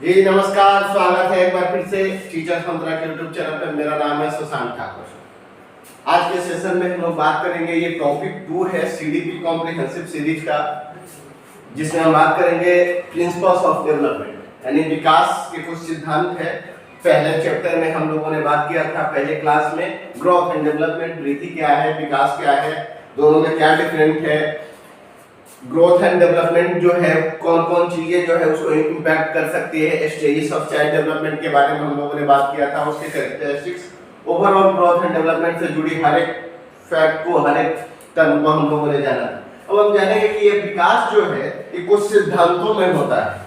जी नमस्कार, स्वागत है एक बार फिर से टीचर्स मंत्रा के यूट्यूब चैनल पर। मेरा नाम है सुशांत ठाकुर। आज के सेशन में हम लोग बात करेंगे, ये टॉपिक 2 है सीडीपी कॉम्प्रिहेंसिव सीरीज का, जिसमें हम बात करेंगे प्रिंसिपल्स ऑफ डेवलपमेंट, यानी विकास के कुछ सिद्धांत है। पहले चैप्टर में हम लोगों ने बात किया था पहले क्लास में, ग्रोथ एंड डेवलपमेंट, वृद्धि क्या है, विकास क्या है, दोनों में क्या डिफरेंट है, ग्रोथ एंड डेवलपमेंट जो है कौन कौन चीजें जो है उसको इम्पैक्ट कर सकती है, स्टेजेस ऑफ चाइल्ड डेवलपमेंट के बारे में हम लोगों ने बात किया था, उसके characteristics, overall growth and development से जुड़ी हर एक फैक्ट को, हर एक टर्म को हम लोगों ने जाना। अब हम जानेंगे कि ये विकास जो है ये कुछ सिद्धांतों में होता है।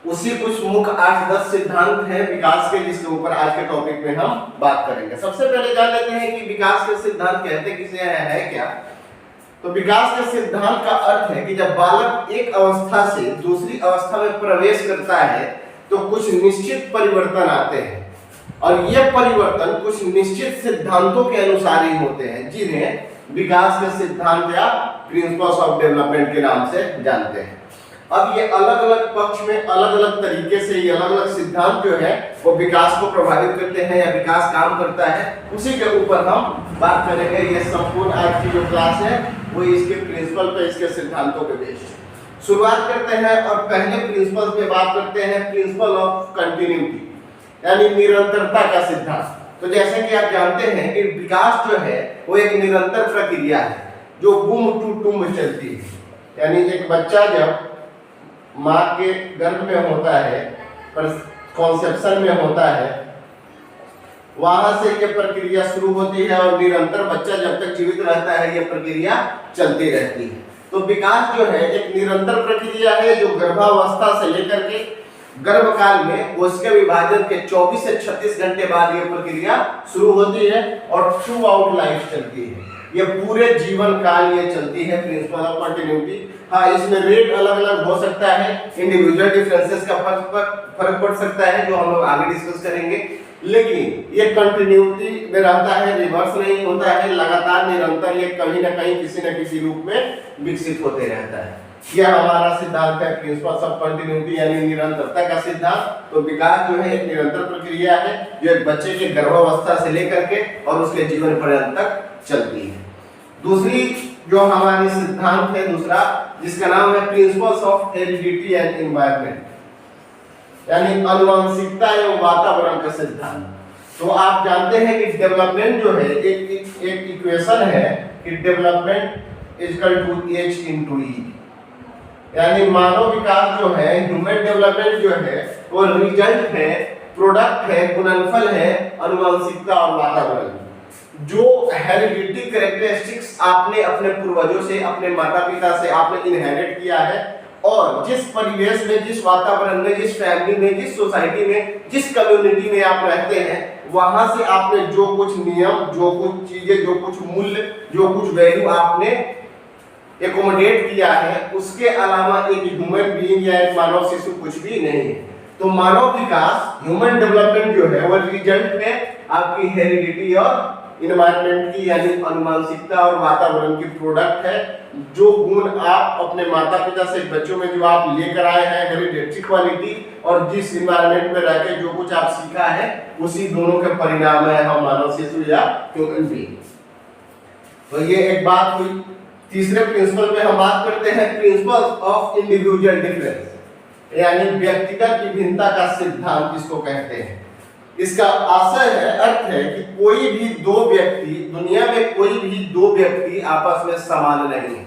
उसी कुछ मुख्य 8-10 सिद्धांत हैं विकास के, जिसके ऊपर आज के टॉपिक में हम बात करेंगे। सबसे पहले जान लेते हैं कि विकास के सिद्धांत कहते किसे है क्या। तो विकास के सिद्धांत का अर्थ है कि जब बालक एक अवस्था से दूसरी अवस्था में प्रवेश करता है तो कुछ निश्चित परिवर्तन आते हैं, और ये परिवर्तन कुछ निश्चित सिद्धांतों के अनुसार ही होते हैं, जिन्हें विकास के सिद्धांत या प्रिंसिपल्स ऑफ डेवलपमेंट के नाम से जानते हैं। अब ये अलग अलग पक्ष में अलग अलग तरीके से ये अलग अलग सिद्धांत जो है वो विकास को प्रभावित करते हैं या विकास काम करता है, उसी के ऊपर हम बात करेंगे। ये संपूर्ण आज की जो क्लास है वो इसके प्रिंसिपल पे, इसके सिद्धांतों पे बेस्ड शुरुआत करते हैं। और पहले प्रिंसिपल पे बात करते हैं, प्रिंसिपल ऑफ कंटिन्यूटी, यानी निरंतरता का सिद्धांत। तो जैसे कि आप जानते हैं कि विकास जो है वो एक निरंतर प्रक्रिया है जो बूम टू टूम चलती है। यानी एक बच्चा जब माँ के गर्भ में होता है, पर कॉन्सेप्शन में होता है, वहां से ये प्रक्रिया शुरू होती है और निरंतर बच्चा जब तक जीवित रहता है ये प्रक्रिया चलती रहती है। तो विकास जो है एक निरंतर प्रक्रिया है जो गर्भावस्था से लेकर के गर्भकाल में उसके विभाजन के 24 से 36 घंटे बाद ये प्रक्रिया शुरू होती है और थ्रू आउट लाइफ चलती है। ये पूरे जीवन काल ये चलती है, प्रिंसिपल ऑफ कंटिन्यूटी। हाँ, इसमें रेट अलग अलग हो सकता है, इंडिविजुअल डिफरेंसेस का फर्क पड़ सकता है, जो हम लोग आगे डिस्कस करेंगे, लेकिन ये कंटिन्यूटी में रहता है, रिवर्स नहीं होता है, लगातार निरंतर ये कहीं ना कहीं किसी न किसी रूप में विकसित होते रहता है। यह हमारा सिद्धांत है प्रिंसिपल्स ऑफ कंटिन्यूटी, यानी निरंतरता का सिद्धांत। तो विकास जो है एक निरंतर प्रक्रिया है जो एक बच्चे के गर्भावस्था से लेकर के और उसके जीवन पर्यंत तक चलती है। दूसरी जो हमारी सिद्धांत है दूसरा, जिसका नाम है principles of heredity and environment, यानी अनुवांशिकता एवं वातावरण का सिद्धांत। तो आप जानते हैं कि डेवलपमेंट जो है एक इक्वेशन है कि development equal to h into e, यानी मानव विकास जो है, ह्यूमन डेवलपमेंट जो है वो रिजल्ट है, प्रोडक्ट है, गुणनफल है अनुवांशिकता और वातावरण। जो हेरिडिटी कैरेक्टरिस्टिक्स आपने अपने पूर्वजों से, अपने माता पिता से आपने इनहेरिट किया है, और जिस परिवेश में, जिस वातावरण में, जिस फैमिली में, जिस सोसाइटी में, जिस कम्युनिटी में आप रहते हैं, वहां से आपने जो कुछ नियम, जो कुछ चीजें, जो कुछ मूल्य, जो कुछ वैल्यू आपने एकोमोडेट किया है, उसके अलावा एक ह्यूमन बीइंग या एक मानव शिशु कुछ भी नहीं है। तो मानव विकास, ह्यूमन डेवलपमेंट जो है वो रिजल्ट है आपकी हेरिडिटी और एनवायरनमेंट की, यानी अनुवांशिकता और वातावरण की प्रोडक्ट है। जो गुण आप अपने माता पिता से बच्चों में जो आप लेकर आए हैं, हेरिडिटी क्वालिटी, और जिस एनवायरनमेंट में रहकर जो कुछ आप सीखा है, उसी दोनों के परिणाम है हम मानव शिशु या ह्यूमन बीइंग। तो ये एक बात हुई। तीसरे प्रिंसिपल पे हम बात करते हैं प्रिंसिपल ऑफ इंडिविजुअल डिफरेंस, यानी व्यक्तिगत विभिन्नता का सिद्धांत जिसको कहते हैं। इसका आशय है, अर्थ है कि कोई भी दो व्यक्ति, दुनिया में कोई भी दो व्यक्ति आपस में समान नहीं है।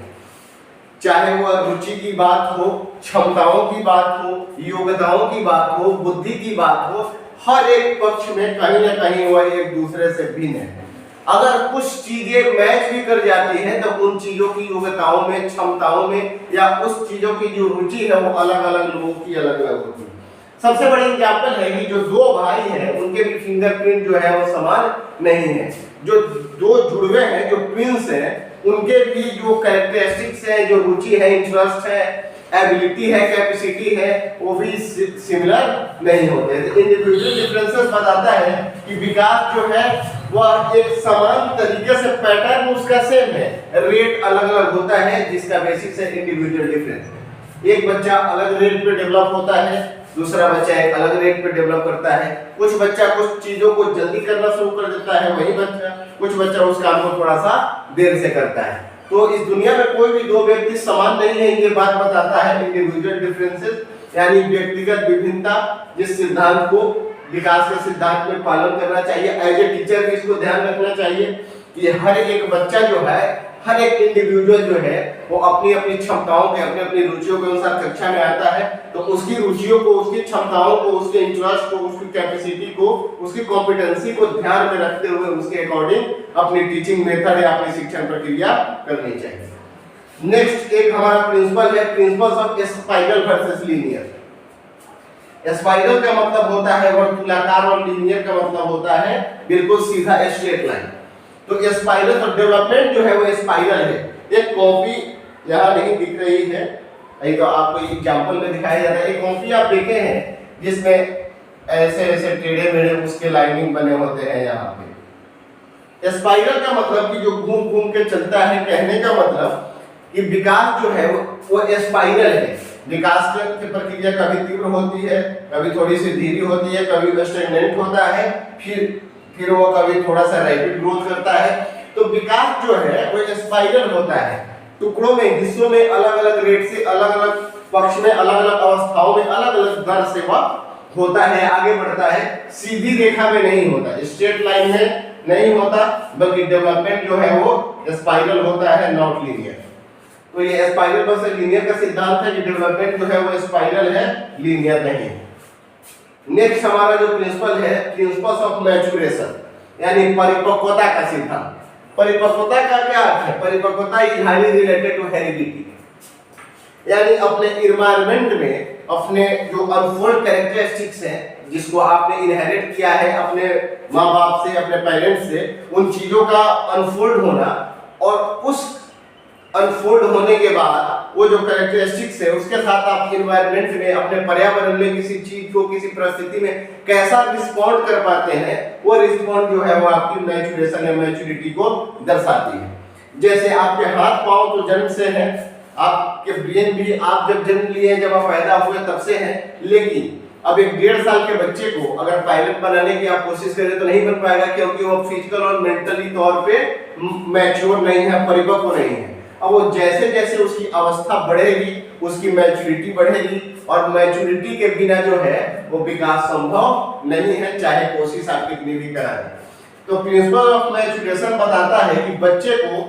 चाहे वह रुचि की बात हो, क्षमताओं की बात हो, योग्यताओं की बात हो, बुद्धि की बात हो, हर एक पक्ष में कहीं ना कहीं वह एक दूसरे से भिन्न है। अगर कुछ चीजें मैच भी कर जाती हैं तो उन चीजों की योग्यताओं में, क्षमताओं में, या उस चीजों की जो रुचि है वो अलग अलग लोगों की अलग अलग होती है। सबसे बड़ी एग्जांपल है कि जो दो भाई हैं उनके भी फिंगरप्रिंट जो है वो समान नहीं है। जो दो जुड़वे हैं, जो ट्विंस हैं, उनके भी जो कैरेक्टरिस्टिक्स है, जो रुचि है, इंटरेस्ट है, एबिलिटी है, कैपेसिटी है, वो भी सिमिलर नहीं होते। इंडिविजुअल डिफरेंसेस बताता है कि विकास जो है वह एक समान तरीके से पैटर्न उसका सेम है, रेट अलग अलग होता है, जिसका बेसिस है इंडिविजुअल डिफरेंस। एक बच्चा अलग रेट पे डेवलप होता है, दूसरा बच्चा एक अलग रेट पे डेवलप करता है। कुछ बच्चा कुछ चीजों को जल्दी करना शुरू कर देता है, वही बच्चा कुछ बच्चा उस काम को थोड़ा सा देर से करता है। तो इस दुनिया में कोई भी दो व्यक्ति समान नहीं है, ये बात बताता है इंडिविजुअल डिफरेंसेस, यानी व्यक्तिगत विभिन्नता, जिस सिद्धांत को विकास के सिद्धांत में पालन करना चाहिए। एज ए टीचर भी इसको ध्यान रखना चाहिए कि हर एक बच्चा जो है, हर एक इंडिविजुअल जो है वो अपनी अपनी क्षमताओं के, अपनी अपनी रुचियों के अनुसार कक्षा में आता है, तो उसकी रुचियों को, उसकी क्षमताओं को, उसके इंटरेस्ट को, उसकी कैपेसिटी को, उसकी कॉम्पिटेंसी को ध्यान में रखते हुए उसके अकॉर्डिंग अपनी टीचिंग मेथड या अपनी शिक्षण प्रक्रिया करनी चाहिए। नेक्स्ट एक हमारा प्रिंसिपल है, principles of spiral versus linear. Spiral का मतलब होता है वर्तुलाकार और लीनियर का मतलब होता है बिल्कुल सीधा स्ट्रेट लाइन। तो स्पाइरल और डेवलपमेंट जो है वो स्पाइरल है। एक कॉपी यहाँ नहीं दिख रही है, तो आपको एग्जांपल में दिखाया जाता है। एक कॉपी आप देखे हैं जिसमें ऐसे ऐसे टेढ़े मेढ़े उसके लाइनिंग बने होते हैं। यहाँ पे स्पाइरल का मतलब कि जो घूम घूम के चलता है, कहने का मतलब कि विकास जो है वो स्पाइरल है। विकास की प्रक्रिया कभी तीव्र होती है, कभी थोड़ी सी धीरे होती है, कभी स्टैग्नेंट होता है, फिर वो कभी थोड़ा सा रैपिड ग्रोथ करता है। तो विकास जो है वो स्पाइरल होता है, टुकड़ों में, हिस्सों में, अलग अलग रेट से, अलग अलग पक्ष में, अलग अलग अवस्थाओं में, अलग अलग दर से वह होता है, आगे बढ़ता है। सीधी रेखा में नहीं होता, स्ट्रेट लाइन में नहीं होता, बल्कि डेवलपमेंट जो है वो स्पाइरल होता है, नॉट लीनियर। तो ये स्पाइरल वर्सेस लीनियर का सिद्धांत है कि डेवलपमेंट जो है वो स्पाइरल है, लीनियर नहीं। नेक्स्ट हमारा जो प्रिंसिपल है, प्रिंसिपल्स ऑफ मैच्योरेशन, यानी परिपक्वता का सिद्धांत। परिपक्वता का क्या अर्थ है? परिपक्वता is highly related to heredity, यानी अपने एनवायरनमेंट में अपने जो अनफोल्ड कैरेक्टरिस्टिक्स हैं, जिसको आपने इनहेरिट किया है अपने माँ बाप से, अपने पेरेंट्स से, उन चीजों का अनफोल्ड होना, और उस अनफोल्ड होने के बाद वो जो कैरेक्टरिस्टिक्स है उसके साथ आप एनवायरनमेंट में, अपने पर्यावरण में किसी चीज को, किसी परिस्थिति में कैसा रिस्पॉन्ड कर पाते हैं, वो रिस्पॉन्ड जो है वो आपकी मैच्योरेशन या मैच्योरिटी को दर्शाती है। जैसे आपके हाथ पांव तो जन्म से है, आपके ब्रेन भी आप जब जन्म लिए, जब आप पैदा हुए तब से है, लेकिन अब एक 1.5 साल के बच्चे को अगर पायलट बनाने की आप कोशिश करें तो नहीं बन पाएगा, क्योंकि वो फिजिकल और मेंटली तौर पे मैच्योर नहीं है, परिपक्व नहीं है। अब वो जैसे जैसे उसकी अवस्था बढ़ेगी, उसकी मैच्योरिटी बढ़ेगी, और मैच्योरिटी के बिना जो है वो विकास संभव नहीं है, चाहे कोशिश आप कितनी भी कराएं। तो प्रिंसिपल ऑफ मैच्योरेशन बताता है कि बच्चे को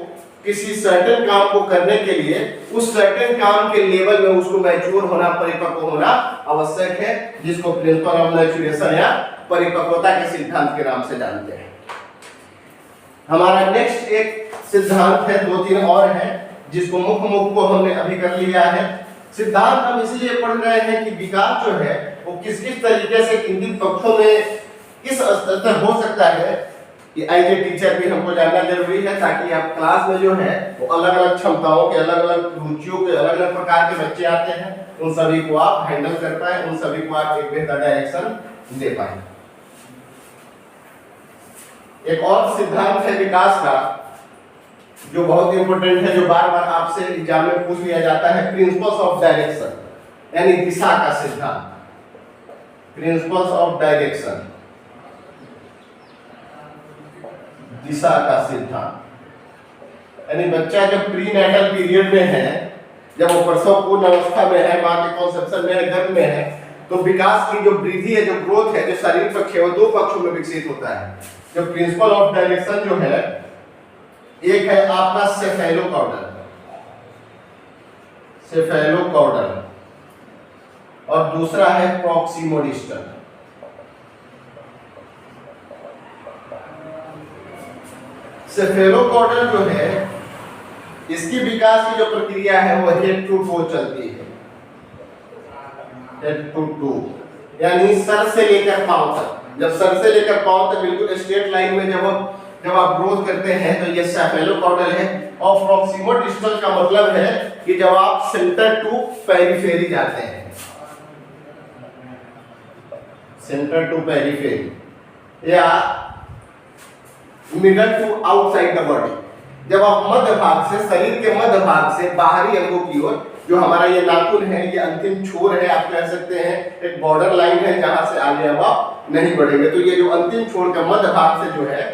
किसी सर्टेन काम को करने के लिए उस सर्टेन काम के लेवल में उसको मैच्योर होना, परिपक्व होना आवश्यक है, जिसको प्रिंसिपल ऑफ मैच्योरेशन या परिपक्वता के सिद्धांत के नाम से जानते हैं। हमारा नेक्स्ट एक सिद्धांत है, 2-3 और है, जिसको मुख्य को हमने अभी कर लिया है। सिद्धांत हम इसलिए पढ़ रहे हैं कि विकास जो है वो किस किस तरीके से किन पक्षों में किस स्तर तक हो सकता है, कि एज ए टीचर भी हमको जानना जरूरी है, ताकि आप क्लास में जो है वो अलग अलग क्षमताओं के, अलग अलग रुचियों के, अलग अलग प्रकार के बच्चे आते हैं, उन सभी को आप हैंडल कर पाए, उन सभी को आप एक बेहतर डायरेक्शन दे पाए। एक और सिद्धांत है विकास का जो बहुत इंपॉर्टेंट है, जो बार बार आपसे एग्जाम में पूछ लिया जाता है, प्रिंसिपल्स ऑफ डायरेक्शन, यानी दिशा का सिद्धांत। प्रिंसिपल्स ऑफ डायरेक्शन, दिशा का सिद्धांत, यानी बच्चा जब प्री नेटल पीरियड में है, जब वो प्रसव पूर्ण अवस्था में है, मां के कॉन्सेप्शन में, गर्भ में है, तो विकास की जो वृद्धि है, जो ग्रोथ है, जो शरीर पक्ष है, वो 2 पक्षों में विकसित होता है। जो प्रिंसिपल ऑफ डायरेक्शन जो है, एक है आपका सेफेलोकॉर्डल, सेफेलोकॉर्डल, और दूसरा है प्रॉक्सिमोडिस्टल। सेफेलोकॉर्डल जो है, इसकी विकास की जो प्रक्रिया है वो हेड टू टो चलती है, हेड टू टो, यानी सर से लेकर पांव तक। जब सर से लेकर पांव तक बिल्कुल स्ट्रेट लाइन में जब आप ग्रोथ करते हैं तो ये सेफेलोकॉर्डल है। और प्रॉक्सिमोडिस्टल का मतलब है कि जब आप सेंटर टू पेरिफेरी जाते हैं, सेंटर टू पेरिफेरी या middle to outside the body, जब आप मध्य भाग से, शरीर के मध्य भाग से बाहरी अंगों की ओर जो हमारा ये नाखून है, ये अंतिम छोर है, आप कह सकते हैं एक बॉर्डर लाइन है जहां से आगे अब आप नहीं बढ़ेंगे। तो ये जो अंतिम छोर का मध्य भाग से जो है,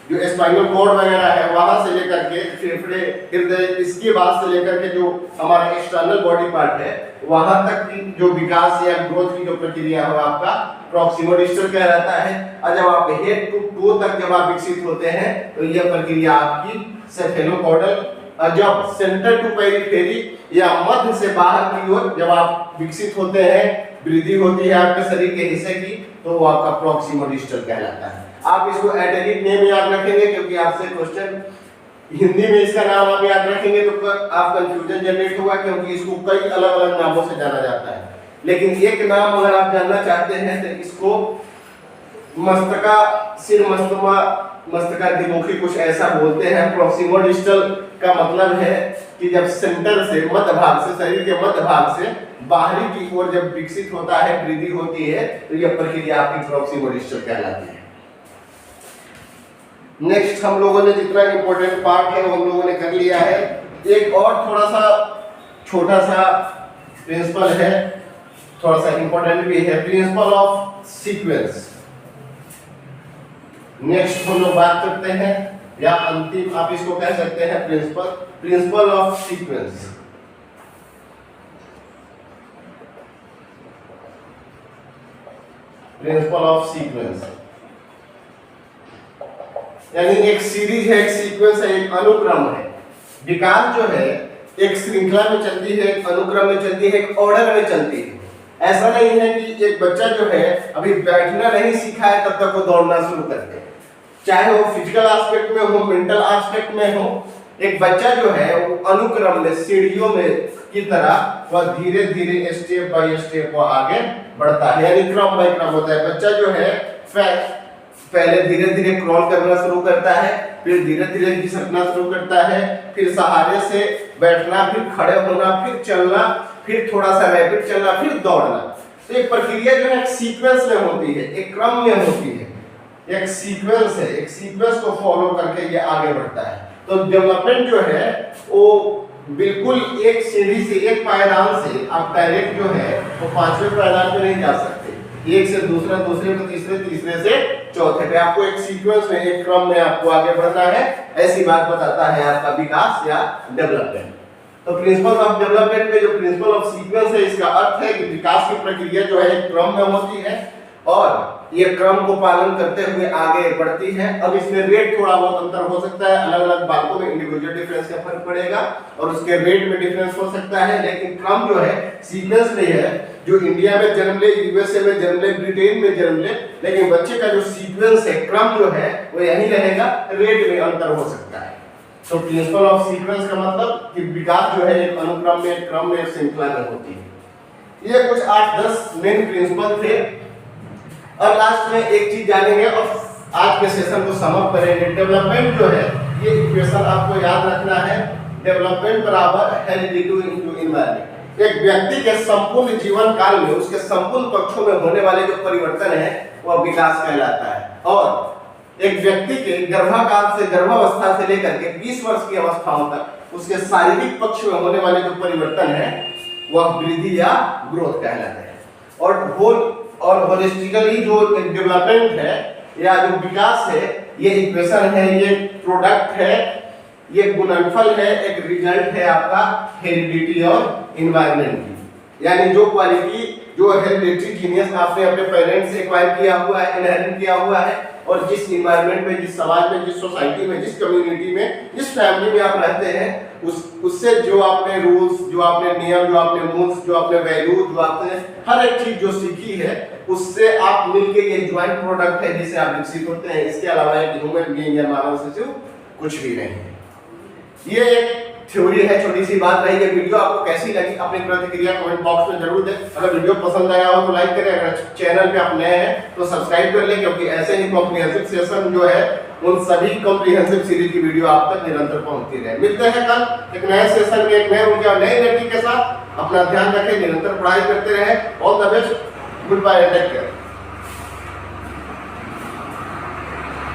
जो स्पाइनल कॉर्ड वगैरह है, वहां से लेकर के फेफड़े, हृदय, इसके बाद से लेकर के जो हमारा एक्सटर्नल बॉडी पार्ट है वहां तक की जो विकास या ग्रोथ की जो प्रक्रिया है आपका प्रॉक्सिमल डिस्टल कहलाता है। और जब आप हेड टू टो तक जब आप विकसित होते हैं तो यह प्रक्रिया आपकी सेफेलोकॉर्डल, और जब सेंटर टू पेरिफेरी या मध्य से बाहर की ओर जब आप विकसित होते हैं, वृद्धि होती है आपके शरीर के हिस्से की, तो वो आपका प्रॉक्सिमल डिस्टल कहलाता है। आप इसको एडेनिक नेम याद रखेंगे क्योंकि आपसे क्वेश्चन हिंदी में इसका नाम आप याद रखेंगे तो आप कंफ्यूजन जनरेट होगा, क्योंकि इसको कई अलग अलग नामों से जाना जाता है। लेकिन एक नाम अगर आप जानना चाहते हैं तो इसको मस्तका सिर मस्तमा मस्तका द्विमुखी कुछ ऐसा बोलते हैं। प्रॉक्सिमल डिस्टल का मतलब है कि जब सेंटर से मध्य भाग से, शरीर के मध्य भाग से बाहरी की ओर जब विकसित होता है, वृद्धि होती है, तो यह प्रक्रिया आपकी प्रॉक्सिमल डिस्टल कहलाती है। नेक्स्ट हम लोगों ने जितना इंपॉर्टेंट पार्ट है वो हम लोगों ने कर लिया है। एक और थोड़ा सा छोटा सा प्रिंसिपल है, थोड़ा सा इंपॉर्टेंट भी है, प्रिंसिपल ऑफ सीक्वेंस। नेक्स्ट हम लोग बात करते हैं, या अंतिम आप इसको कह सकते हैं principle of sequence. Principle of sequence यानी एक सीरीज है, एक सीक्वेंस है, एक अनुक्रम है। विकास जो है एक श्रृंखला में चलती है, एक अनुक्रम में चलती है, एक ऑर्डर में चलती है। ऐसा नहीं है कि एक बच्चा जो है अभी बैठना नहीं सीखा है तब तक वो दौड़ना शुरू कर दे, चाहे वो फिजिकल एस्पेक्ट में हो, मेंटल एस्पेक्ट में हो। एक बच्चा जो है वो अनुक्रम में, सीढ़ियों में की तरह वह धीरे धीरे स्टेप बाय स्टेप वो आगे बढ़ता है, यानी क्रम बाय क्रम होता है। बच्चा जो है पहले धीरे धीरे क्रॉल करना शुरू करता है, फिर धीरे धीरे घिसकना शुरू करता है, फिर सहारे से बैठना, फिर खड़े होना, फिर चलना, फिर थोड़ा सा रैपिड चलना, फिर दौड़ना। तो एक प्रक्रिया जो है एक सीक्वेंस में होती है, एक क्रम में होती है, एक सीक्वेंस है, एक सीक्वेंस को फॉलो करके ये आगे बढ़ता है। तो डेवलपमेंट जो है वो बिल्कुल एक सीढ़ी से, एक पायदान से आप डायरेक्ट जो है वो पांचवें पायदान पे नहीं जा सकते, एक से दूसरा, दूसरे पे तीसरे, तीसरे से चौथे पे। आपको एक सीक्वेंस में, एक क्रम में आपको आगे बढ़ना है। ऐसी बात बताता है आपका विकास या डेवलपमेंट। तो प्रिंसिपल ऑफ डेवलपमेंट में जो प्रिंसिपल ऑफ सीक्वेंस है, इसका अर्थ है कि विकास की प्रक्रिया जो है एक क्रम में होती है और ये क्रम को पालन करते हुए आगे बढ़ती है। अब इसमें रेट थोड़ा बहुत अंतर हो सकता है, अलग अलग बातों में इंडिविजुअल डिफरेंस का फर्क पड़ेगा और उसके रेट में डिफरेंस हो सकता है, लेकिन क्रम जो है सीक्वेंस नहीं है। जो इंडिया में जन्म ले, यूएसए में जन्म ले, ब्रिटेन में जन्म ले, लेकिन बच्चे का जो सीक्वेंस है, क्रम जो है वो यही रहेगा, रेट में अंतर हो सकता है। तो प्रिंसिपल ऑफ सीक्वेंस का मतलब कि विकास जो है एक अनुक्रम में, एक क्रम में, एक श्रृंखला में होती है। ये कुछ 8-10 मेन प्रिंसिपल थे। अब लास्ट में एक चीज जानेंगे और आज के सेशन को समाप्त करेंगे। डेवलपमेंट जो है ये इक्वेशन आपको याद रखना है, डेवलपमेंट बराबर हेरिडिटी इनटू एनवायरनमेंट। एक व्यक्ति के संपूर्ण जीवन काल में उसके संपूर्ण पक्षों में होने वाले जो परिवर्तन है वह विकास कहलाता है। और एक व्यक्ति के गर्भाकाल से, गर्भावस्था से लेकर के 20 वर्ष की अवस्थाओं तक उसके शारीरिक पक्ष में होने वाले जो परिवर्तन है वह वृद्धि या ग्रोथ कहलाते हैं। और होलिस्टिकली जो डेवलपमेंट है या जो विकास है, ये इक्वेशन है, ये प्रोडक्ट है, ये गुणनफल है, एक रिजल्ट है आपका हेरिडिटी और एनवायरनमेंट की। यानी जो क्वालिटी, जो हेरिडिटरी जीनियस आपने अपने पेरेंट्स से एक्वायर किया हुआ है, इनहेरिट किया हुआ है, और जिस एनवायरनमेंट में, जिस समाज में, जिस सोसाइटी में, जिस कम्युनिटी में, जिस फैमिली में आप रहते हैं, उससे जो आपने रूल्स, जो आपने नियम, जो आपने मूल्स, जो आपने वैल्यू, जो आपने हर एक चीज जो सीखी है, उससे आप मिलके ये ज्वाइंट प्रोडक्ट है जिससे आप विकसित होते हैं। इसके अलावा एक ह्यूमन बीइंग या मानव शिशु कुछ भी नहीं है। ये एक थ्योरी है, छोटी सी बात रही। ये वीडियो आपको कैसी लगी अपनी प्रतिक्रिया कमेंट बॉक्स में जरूर दें। अगर वीडियो पसंद आया हो तो लाइक करें, अगर चैनल पे आप नए हैं तो सब्सक्राइब कर लें, क्योंकि ऐसे ही कॉम्प्रिहेंसिव सेशन जो है उन सभी कॉम्प्रिहेंसिव सीरीज की वीडियो आप तक निरंतर पहुंचती रहे। मिलते हैं कल एक नए सेशन में, एक नए ऊर्जा, नई एनर्जी के साथ। अपना ध्यान रखें, निरंतर पढ़ाई करते रहें। All the best, good bye and take care.